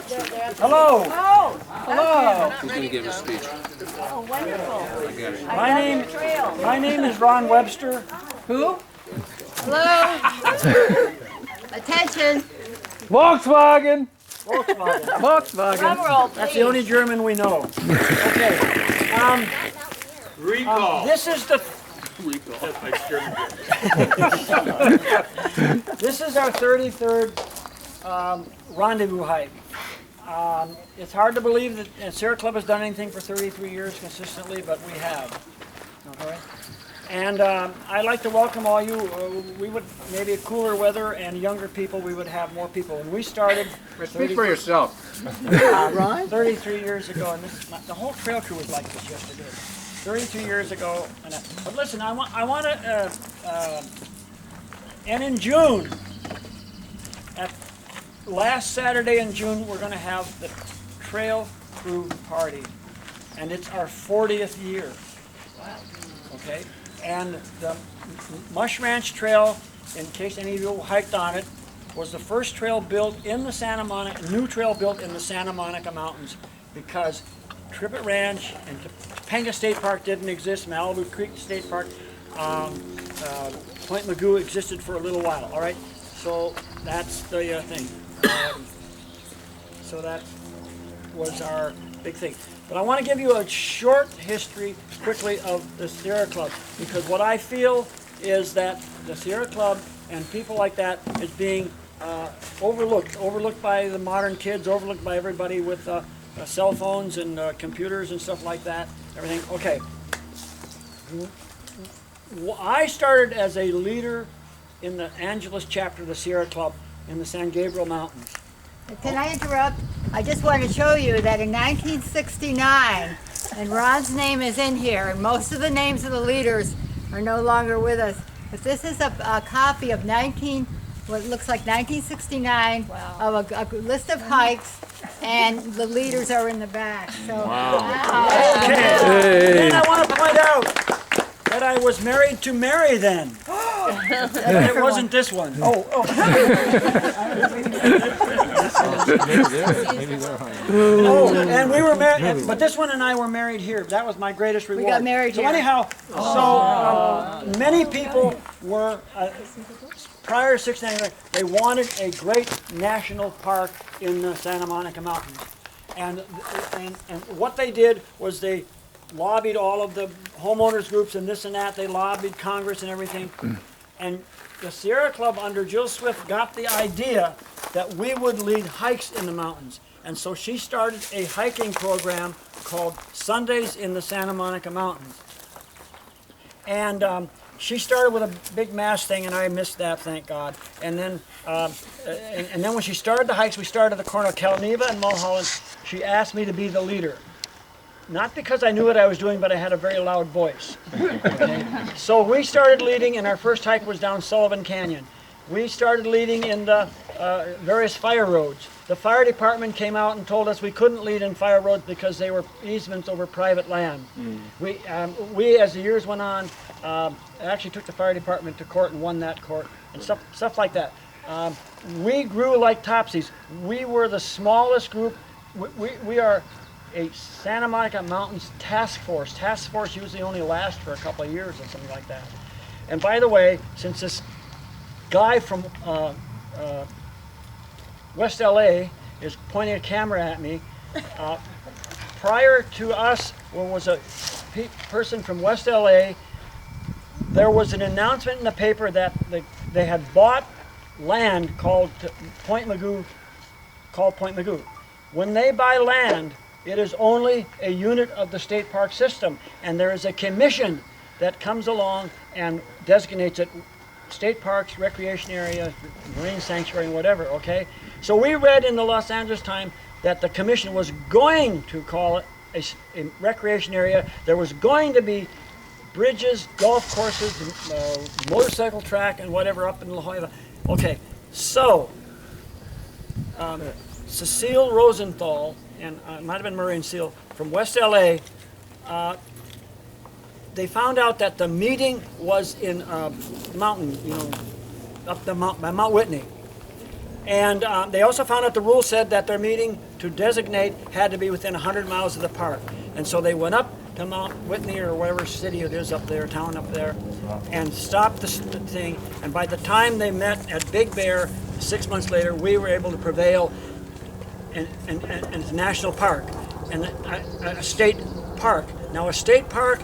Webster. Hello. Oh, Hello. He's going to give a speech. oh, wonderful. I got it. My name is Ron Webster. Who? Hello. Attention. Volkswagen! Volkswagen. Volkswagen. Drum roll, That's the please. only German we know. Okay. Recall. This is the. That's my German. This is our 33rd rendezvous hike. It's hard to believe that Sierra Club has done anything for 33 years consistently, but we have. Okay. And I'd like to welcome all you. We would, maybe cooler weather and younger people, we would have more people. When we started, Speak for yourself. 33 years ago, and the whole trail crew was like this yesterday. 33 years ago. But listen, I want to, and in June, last Saturday in June, we're going to have the trail crew party, and it's our 40th year. Okay. And the Mush Ranch Trail, in case any of you hiked on it, was the first trail built in the Santa Monica, new trail built in the Santa Monica Mountains, because Trippett Ranch and Topanga State Park didn't exist, Malibu Creek State Park, Point Magoo existed for a little while, all right? So that's the thing. So that was our big thing. But I want to give you a short history quickly of the Sierra Club, because what I feel is that the Sierra Club and people like that is being overlooked by the modern kids, overlooked by everybody with cell phones and computers and stuff like that, everything. Okay. I started as a leader in the Angeles chapter of the Sierra Club in the San Gabriel Mountains. Can I interrupt? I just want to show you that in 1969, and Ron's name is in here, and most of the names of the leaders are no longer with us, but this is a copy of what looks like 1969 of a list of hikes, and the leaders are in the back. So, Okay. And I want to point out that I was married to Mary then. It wasn't this one. Oh. Oh, and we were married, but this one and I were married here. That was my greatest reward. We got married so here. anyhow, many people were, prior to 1969, they wanted a great national park in the Santa Monica Mountains. And what they did was they lobbied all of the homeowners groups and this and that. They lobbied Congress and everything. And the Sierra Club under Jill Swift got the idea that we would lead hikes in the mountains. And so she started a hiking program called Sundays in the Santa Monica Mountains. And she started with a big mass thing, and I missed that, thank God. And then, and then when she started the hikes, we started at the corner of Calneva and Mulholland. She asked me to be the leader. Not because I knew what I was doing, but I had a very loud voice. Okay? So we started leading, and our first hike was down Sullivan Canyon. We started leading in the various fire roads. The fire department came out and told us we couldn't lead in fire roads because they were easements over private land. We, as the years went on, actually took the fire department to court and won that court, and stuff like that. We grew like Topsies. We were the smallest group. We are a Santa Monica Mountains task force. Task force usually only lasts for a couple of years or something like that. And by the way, since this guy from West LA is pointing a camera at me, prior to us, there was a person from West LA. There was an announcement in the paper that they had bought land called Point Magoo. When they buy land, it is only a unit of the state park system, and there is a commission that comes along and designates it state parks, recreation area, marine sanctuary, and whatever, okay? So we read in the Los Angeles Times that the commission was going to call it a recreation area. There was going to be bridges, golf courses, motorcycle track, and whatever up in La Jolla. Okay, so Cecile Rosenthal, and it might have been Murray and Seal, from West LA, they found out that the meeting was in a mountain, up the mountain by Mount Whitney. And they also found out the rule said that their meeting to designate had to be within 100 miles of the park. And so they went up to Mount Whitney or whatever city it is up there, town up there, and stopped the thing. And by the time they met at Big Bear, 6 months later, we were able to prevail in a national park and a state park. Now a state park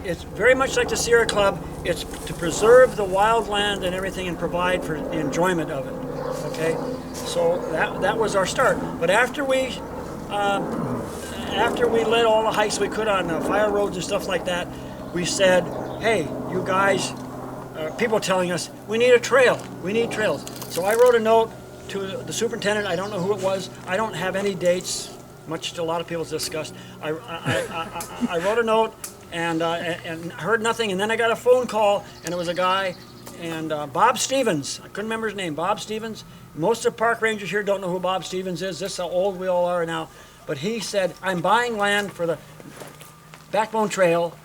is very much like the Sierra Club. It's to preserve the wildland and everything and provide for the enjoyment of it. Okay, so that was our start. But after we lit all the hikes we could on fire roads and stuff like that, we said, hey, you guys, people telling us, we need a trail, we need trails. So I wrote a note to the superintendent, I don't know who it was, I don't have any dates, much to a lot of people's disgust. I wrote a note and heard nothing, and then I got a phone call, and it was a guy, and Bob Stevens, I couldn't remember his name, Bob Stevens. Most of the park rangers here don't know who Bob Stevens is, this is how old we all are now. But he said, I'm buying land for the Backbone Trail.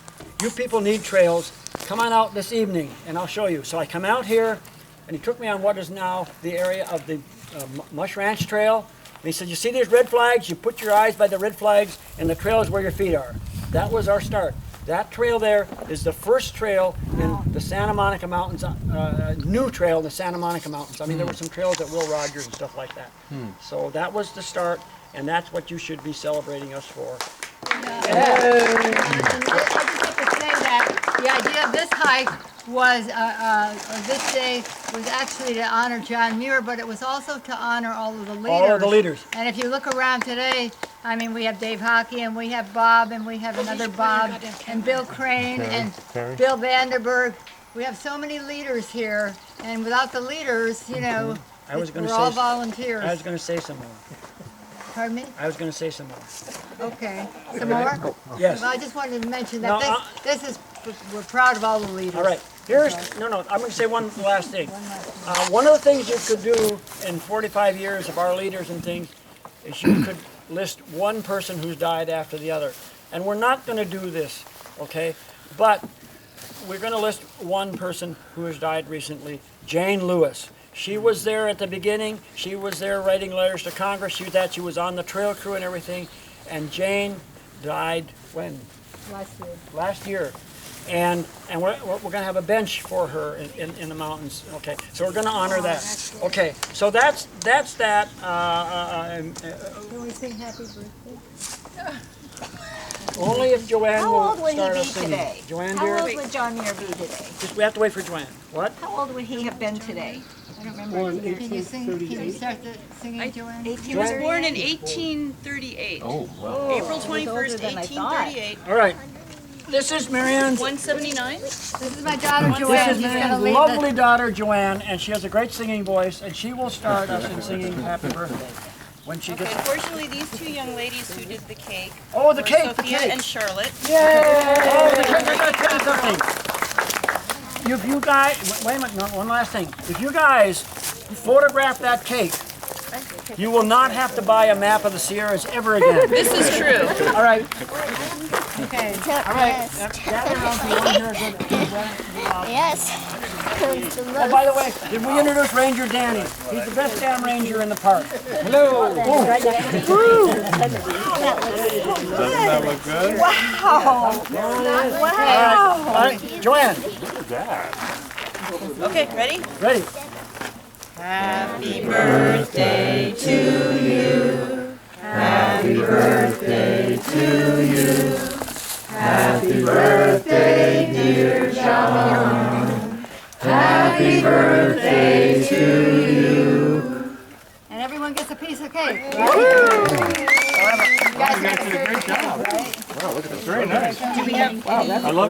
You people need trails. Come on out this evening and I'll show you. So I come out here and he took me on what is now the area of the Mush Ranch Trail. And he said, you see these red flags? You put your eyes by the red flags and the trail is where your feet are. That was our start. That trail there is the first trail in the Santa Monica Mountains, new trail in the Santa Monica Mountains. I mean, there were some trails at Will Rogers and stuff like that. So that was the start. And that's what you should be celebrating us for. I just have to say that the idea of this hike was, or this day, was actually to honor John Muir, but it was also to honor all of the leaders. All of the leaders. And if you look around today, I mean, we have Dave Hockey, and we have Bob, and we have another Bob, and Bill Crane, and Bill Vanderberg. We have so many leaders here, and without the leaders, you know, we're all volunteers. I was going to say some more. Pardon me? I was going to say some more. Okay. Some more? Yes. Well, I just wanted to mention No, that this is, we're proud of all the leaders. All right. I'm going to say one last thing. One of the things you could do in 45 years of our leaders and things is you could list one person who's died after the other. And we're not going to do this, okay? But we're going to list one person who has died recently, Jane Lewis. She was there at the beginning. She was there writing letters to Congress. She was on the trail crew and everything. And Jane died when? Last year. And we're going to have a bench for her in the mountains. Okay, so we're going to honor that. Okay, so that's that. Can we sing happy birthday? Only if Joanne How old will would he start be us singing. today? Joanne, How dear, old would John Muir be today? we have to wait for Joanne. What? How old would he have been today? I don't remember. Can you sing? Can you start the singing, Joanne? He was born in 1838. Oh, wow. April 21st, 1838. All right. This is Marianne's. 179. This is my daughter, This Joanne. is She's gonna Marianne's lead lovely the. daughter, Joanne, and she has a great singing voice, and she will start us in singing Happy Birthday when she Okay, gets. unfortunately, these two young ladies who did the cake Oh, the were cake, the Sophia cake. and Charlotte. Yay! Oh, the cake, I gotta tell you something. If you guys, wait a minute, no, one last thing. If you guys photograph that cake, you will not have to buy a map of the Sierras ever again. This is true. All right. Okay. All right. Gather around if you want to hear a good Yes. Oh, by the way, did we introduce Ranger Danny? He's the best damn ranger in the park. Hello. Doesn't that look good? All right, Joanne, Okay, ready? ready? Happy birthday to you. Happy birthday to you. Happy birthday, dear John. Happy birthday to you. And everyone gets a piece of cake. You guys did a great job. Wow, look at this. Very nice. Do we have I love